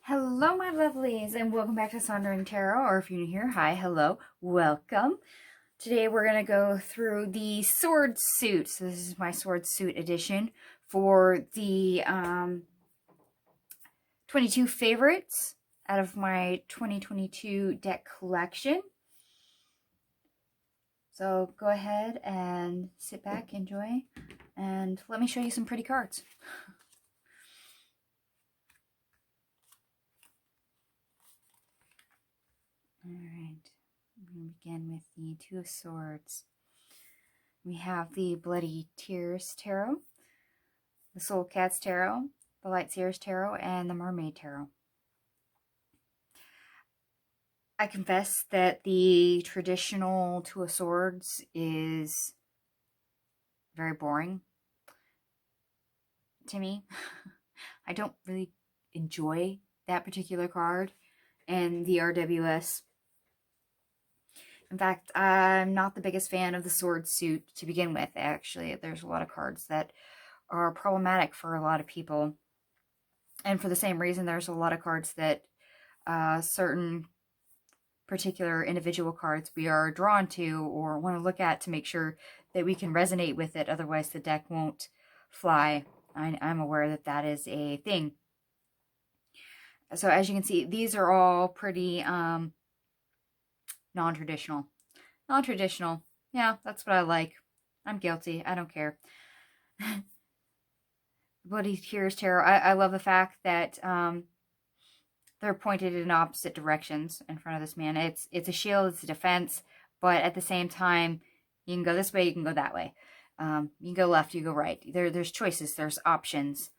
Hello, my lovelies, and welcome back to Sondering Tarot, or if you're new here, hi, hello, welcome. Today we're going to go through the sword suit. So this is my sword suit edition for the 22 favorites out of my 2022 deck collection. So go ahead and sit back, enjoy, and let me show you some pretty cards. Alright, we're going to begin with the Two of Swords. We have the Bloody Tears Tarot, the Soul Cats Tarot, the Light Seers Tarot, and the Mermaid Tarot. I confess that the traditional Two of Swords is very boring to me. I don't really enjoy that particular card and the RWS. In fact, I'm not the biggest fan of the sword suit to begin with, actually. There's a lot of cards that are problematic for a lot of people. And for the same reason, there's a lot of cards that certain particular individual cards we are drawn to or want to look at to make sure that we can resonate with it. Otherwise, the deck won't fly. I'm aware that that is a thing. So as you can see, these are all pretty non-traditional. Non-traditional. Yeah, that's what I like. I'm guilty. I don't care. Bloody Tears Tarot. I love the fact that they're pointed in opposite directions in front of this man. It's a shield, it's a defense, but at the same time, you can go this way, you can go that way. You can go left, you go right. There's choices, there's options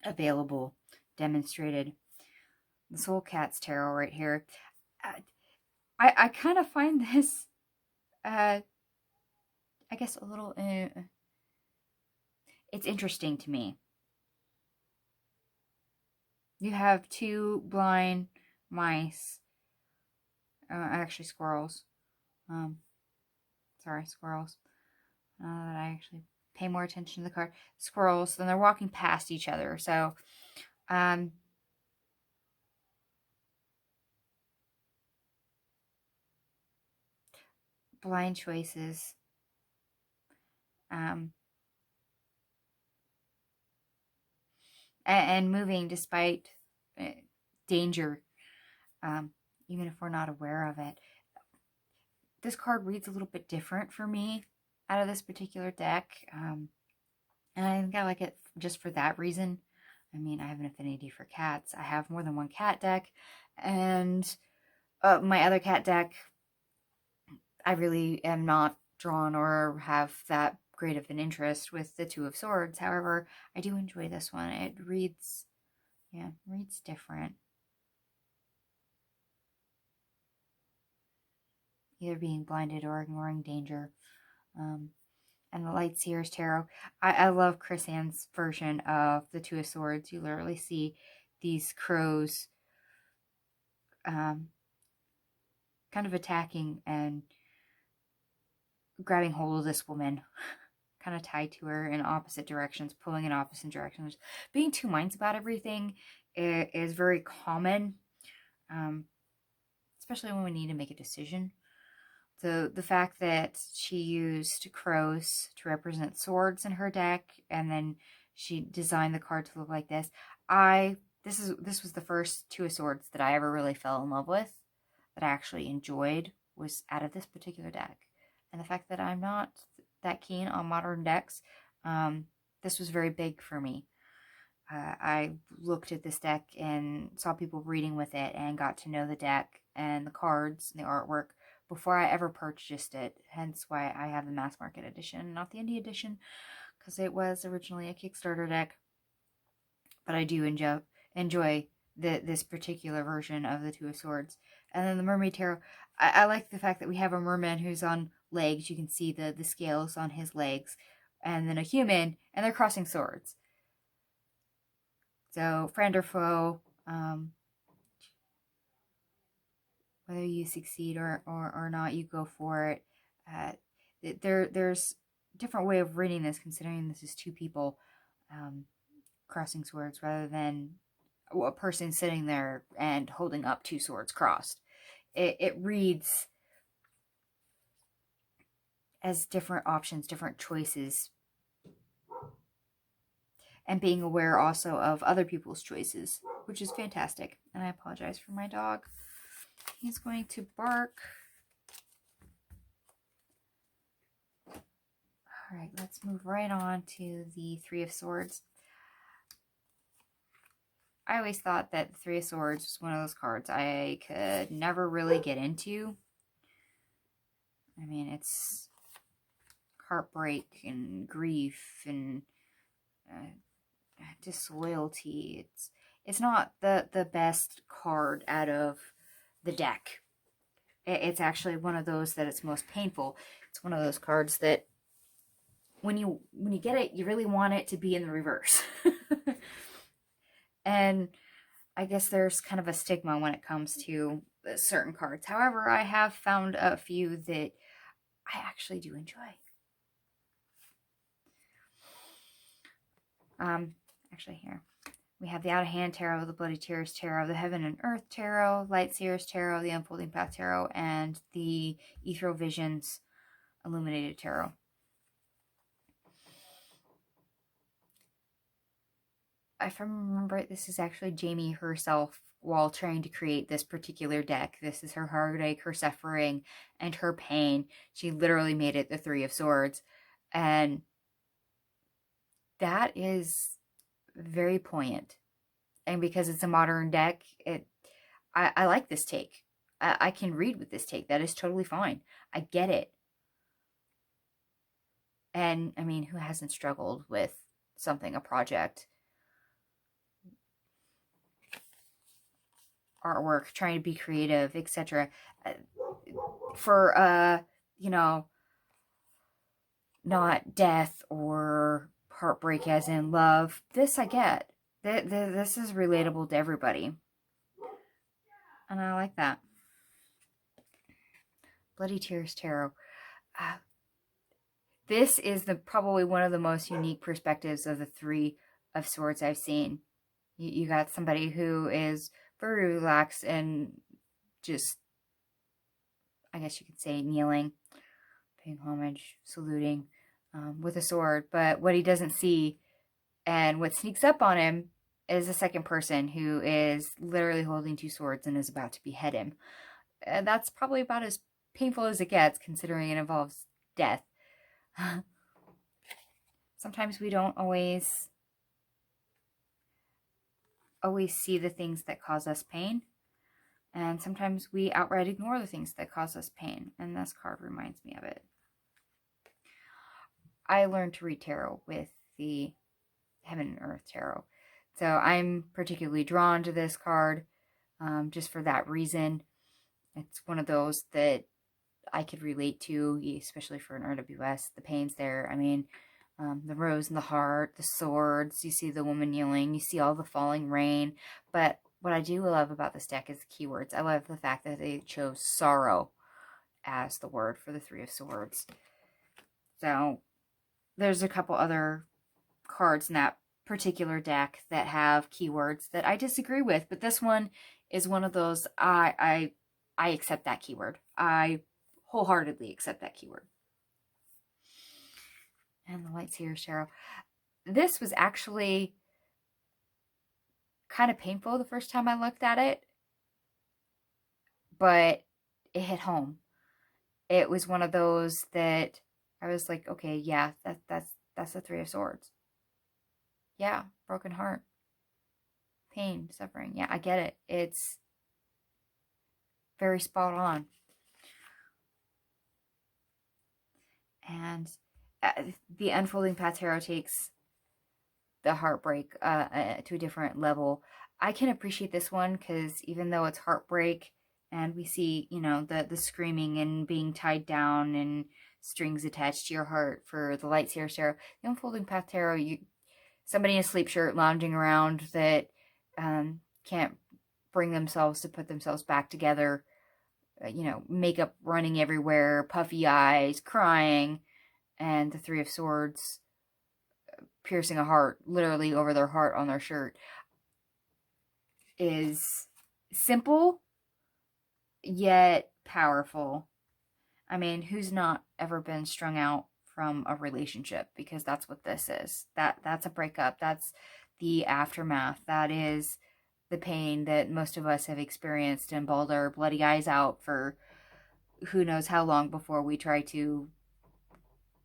available, demonstrated. The Soul Cats Tarot right here. I kind of find this, I guess, a little, it's interesting to me. You have two blind mice, actually squirrels. Sorry, squirrels. That I actually pay more attention to the card. Squirrels, and they're walking past each other. So, blind choices. And moving despite danger, even if we're not aware of it. This card reads a little bit different for me out of this particular deck. And I think I like it just for that reason. I mean, I have an affinity for cats. I have more than one cat deck. And my other cat deck, I really am not drawn or have that great of an interest with the Two of Swords. However, I do enjoy this one. It reads, reads different. Either being blinded or ignoring danger. And the Light Seers Tarot. I love Chris Ann's version of the Two of Swords. You literally see these crows kind of attacking and grabbing hold of this woman, kind of tied to her in opposite directions, pulling in opposite directions. Being two minds about everything is very common, especially when we need to make a decision. So the fact that she used crows to represent swords in her deck, and then she designed the card to look like this. This was the first Two of Swords that I ever really fell in love with, that I actually enjoyed, was out of this particular deck. And the fact that I'm not that keen on modern decks, this was very big for me. I looked at this deck and saw people reading with it and got to know the deck and the cards and the artwork before I ever purchased it. Hence why I have the mass market edition, not the indie edition, because it was originally a Kickstarter deck. But I do enjoy this particular version of the Two of Swords. And then the Mermaid Tarot, I like the fact that we have a merman who's on legs. You can see the scales on his legs. And then a human, and they're crossing swords. So, friend or foe, whether you succeed or not, you go for it. There's a different way of reading this, considering this is two people crossing swords rather than a person sitting there and holding up two swords crossed. It reads as different options, different choices, and being aware also of other people's choices, which is fantastic. And I apologize for my dog. He's going to bark. All right, let's move right on to the Three of Swords. I always thought that the Three of Swords was one of those cards I could never really get into. I mean, it's heartbreak and grief and disloyalty. It's not the best card out of the deck. It's actually one of those that it's most painful. It's one of those cards that when you get it, you really want it to be in the reverse. And I guess there's kind of a stigma when it comes to certain cards. However, I have found a few that I actually do enjoy. Actually here, we have the Out of Hand Tarot, the Bloody Tears Tarot, the Heaven and Earth Tarot, Light Seers Tarot, the Unfolding Path Tarot, and the Ethereal Visions Illuminated Tarot. If I remember right, this is actually Jamie herself while trying to create this particular deck. This is her heartache, her suffering, and her pain. She literally made it the Three of Swords. And that is very poignant. And because it's a modern deck, I like this take. I can read with this take. That is totally fine. I get it. And, I mean, who hasn't struggled with something, a project, artwork, trying to be creative, etc. For, you know, not death or heartbreak as in love. This I get. This is relatable to everybody. And I like that. Bloody Tears Tarot. This is probably one of the most unique perspectives of the Three of Swords I've seen. You got somebody who is very relaxed and just, I guess you could say, kneeling, paying homage, saluting with a sword. But what he doesn't see and what sneaks up on him is a second person who is literally holding two swords and is about to behead him. That's probably about as painful as it gets, considering it involves death. Sometimes we don't always see the things that cause us pain, and sometimes we outright ignore the things that cause us pain, and this card reminds me of it. I learned to read tarot with the Heaven and Earth Tarot, so I'm particularly drawn to this card just for that reason. It's one of those that I could relate to, especially for an RWS. The pain's there. I mean, the rose and the heart, the swords, you see the woman kneeling, you see all the falling rain. But what I do love about this deck is the keywords. I love the fact that they chose sorrow as the word for the Three of Swords. So there's a couple other cards in that particular deck that have keywords that I disagree with, but this one is one of those I accept that keyword. I wholeheartedly accept that keyword. And the Light Seers Tarot. This was actually kind of painful the first time I looked at it, but it hit home. It was one of those that I was like, okay, yeah, that's the Three of Swords. Yeah, broken heart, pain, suffering. Yeah, I get it. It's very spot on. And the Unfolding Path Tarot takes the heartbreak to a different level. I can appreciate this one because even though it's heartbreak and we see, you know, the screaming and being tied down and strings attached to your heart for the Light Seers Tarot, the Unfolding Path Tarot, somebody in a sleep shirt lounging around that can't bring themselves to put themselves back together, you know, makeup running everywhere, puffy eyes, crying, and the Three of Swords piercing a heart, literally over their heart on their shirt. is simple yet powerful. I mean, who's not ever been strung out from a relationship? Because that's what this is. That's a breakup. That's the aftermath. That is the pain that most of us have experienced and bawled our bloody eyes out for who knows how long before we try to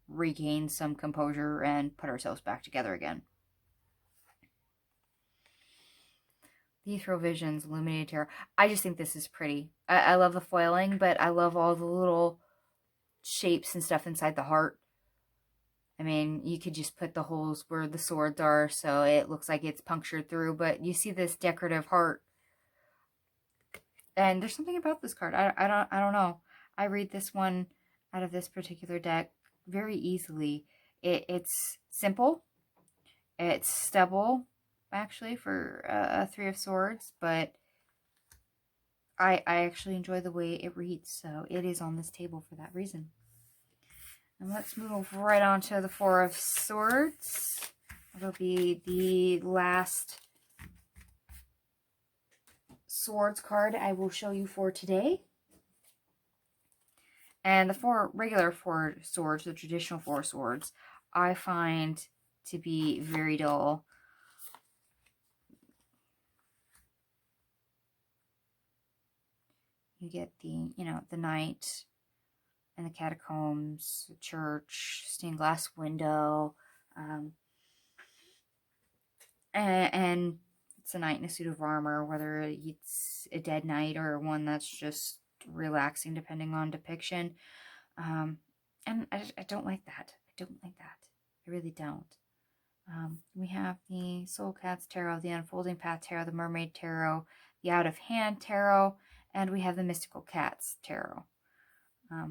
regain some composure and put ourselves back together again. The Ethereal Visions, Illuminated Tarot. I just think this is pretty. I love the foiling, but I love all the little shapes and stuff inside the heart. I mean, you could just put the holes where the swords are so it looks like it's punctured through, but you see this decorative heart. And there's something about this card. I don't know. I read this one out of this particular deck very easily. It's simple. It's stubble, actually, for a Three of Swords, but I actually enjoy the way it reads, so it is on this table for that reason. And let's move right on to the Four of Swords. It'll be the last swords card I will show you for today. And the regular four swords, the traditional four swords, I find to be very dull. You get the, the knight and the catacombs, the church, stained glass window, and it's a knight in a suit of armor, whether it's a dead knight or one that's just relaxing depending on depiction. And I don't like that. I don't like that. I really don't. We have the Soul Cats Tarot, the Unfolding Path Tarot, the Mermaid Tarot, the Out of Hand Tarot, and we have the Mystical Cats Tarot.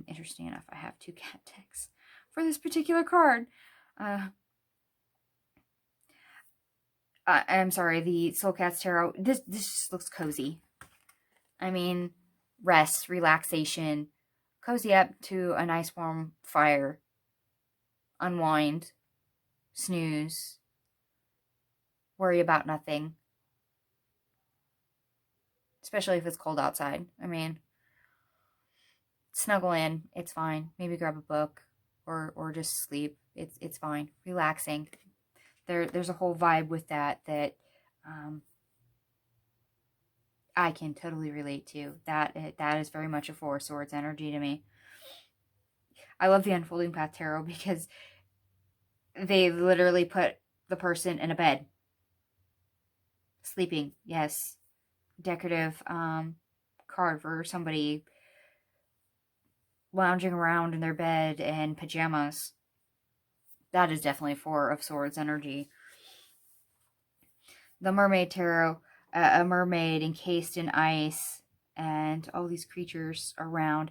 Interesting enough, I have 2 cat decks for this particular card. I'm sorry, the Soul Cats Tarot. This just looks cozy. I mean, rest, relaxation, cozy up to a nice warm fire, unwind, snooze, worry about nothing. Especially if it's cold outside. I mean, snuggle in, it's fine. Maybe grab a book or just sleep. It's fine. Relaxing. There's a whole vibe with that I can totally relate to. That is very much a Four of Swords energy to me. I love the Unfolding Path Tarot because they literally put the person in a bed. Sleeping, yes. Decorative card for somebody lounging around in their bed in pajamas. That is definitely Four of Swords energy. The Mermaid Tarot, a mermaid encased in ice and all these creatures around.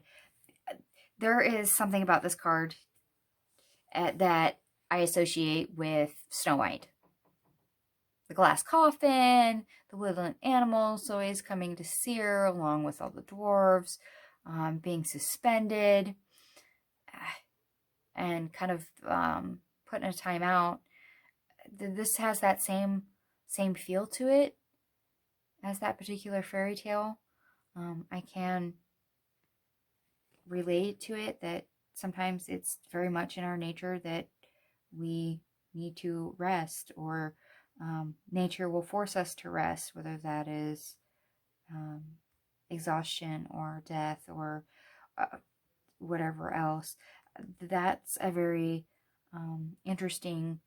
There is something about this card that I associate with Snow White. The glass coffin, the woodland animals always coming to see her, along with all the dwarves, being suspended, and kind of put in a timeout. This has that same feel to it as that particular fairy tale. I can relate to it that sometimes it's very much in our nature that we need to rest, or nature will force us to rest, whether that is exhaustion or death or whatever else. That's a very interesting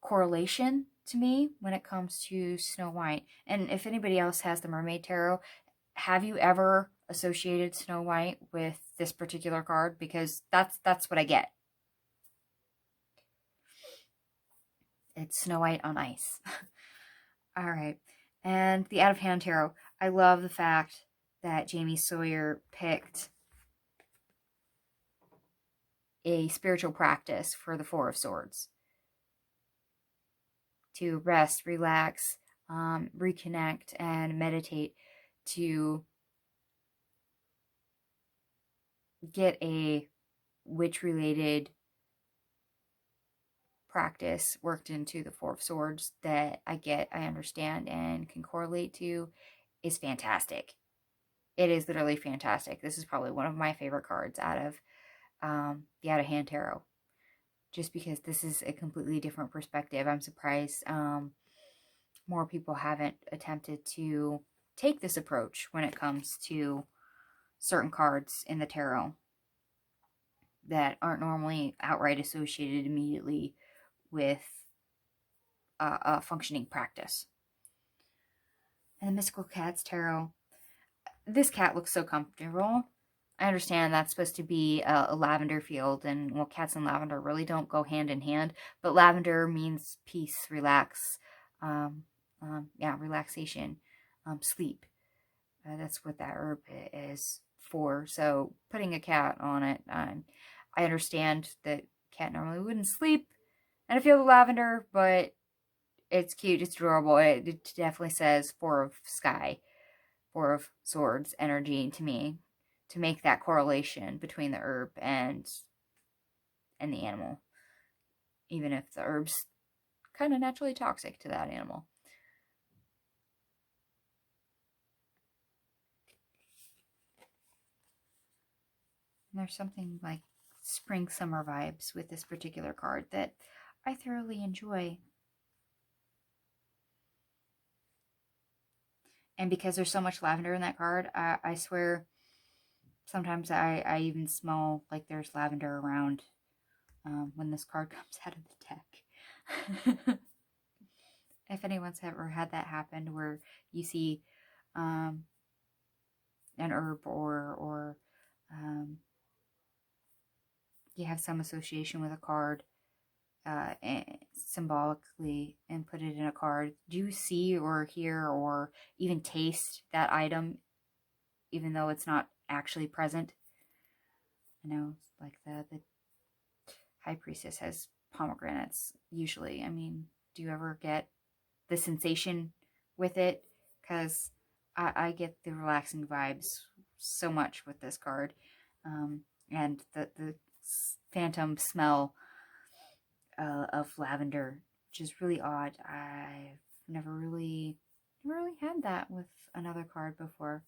correlation to me when it comes to Snow White. And if anybody else has the Mermaid Tarot, have you ever associated Snow White with this particular card? Because that's what I get. It's Snow White on ice. All right. And the Out of Hand Tarot. I love the fact that Jamie Sawyer picked a spiritual practice for the Four of Swords. To rest, relax, reconnect, and meditate, to get a witch-related practice worked into the Four of Swords that I understand, and can correlate to. is fantastic. It is literally fantastic. This is probably one of my favorite cards out of the Out of Hand Tarot, just because this is a completely different perspective. I'm surprised more people haven't attempted to take this approach when it comes to certain cards in the tarot that aren't normally outright associated immediately with a functioning practice. And the Mystical Cats Tarot, this cat looks so comfortable. I understand that's supposed to be a lavender field, and well, cats and lavender really don't go hand in hand, but lavender means peace, relax, yeah, relaxation, sleep. That's what that herb is for. So putting a cat on it, I understand that cat normally wouldn't sleep and a field of lavender, but it's cute, it's adorable. It definitely says Four of Sky, Four of Swords energy to me, to make that correlation between the herb and the animal, even if the herb's kind of naturally toxic to that animal. And there's something like spring summer vibes with this particular card that I thoroughly enjoy. And because there's so much lavender in that card, I swear sometimes I even smell like there's lavender around when this card comes out of the deck. If anyone's ever had that happen where you see an herb or you have some association with a card symbolically and put it in a card, do you see or hear or even taste that item even though it's not actually present? I know, like the High Priestess has pomegranates usually. I mean, do you ever get the sensation with it? Because I get the relaxing vibes so much with this card, and the phantom smell of lavender, which is really odd. I've never really had that with another card before.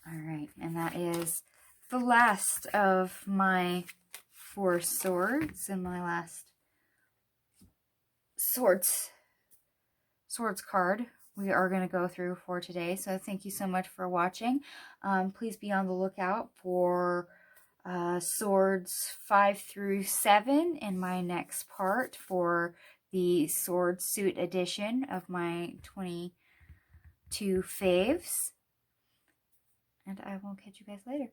All right, and that is the last of my 4 swords and my last swords card we are going to go through for today. So thank you so much for watching. Please be on the lookout for swords 5 through 7 in my next part for the sword suit edition of my 22 faves. And I will catch you guys later.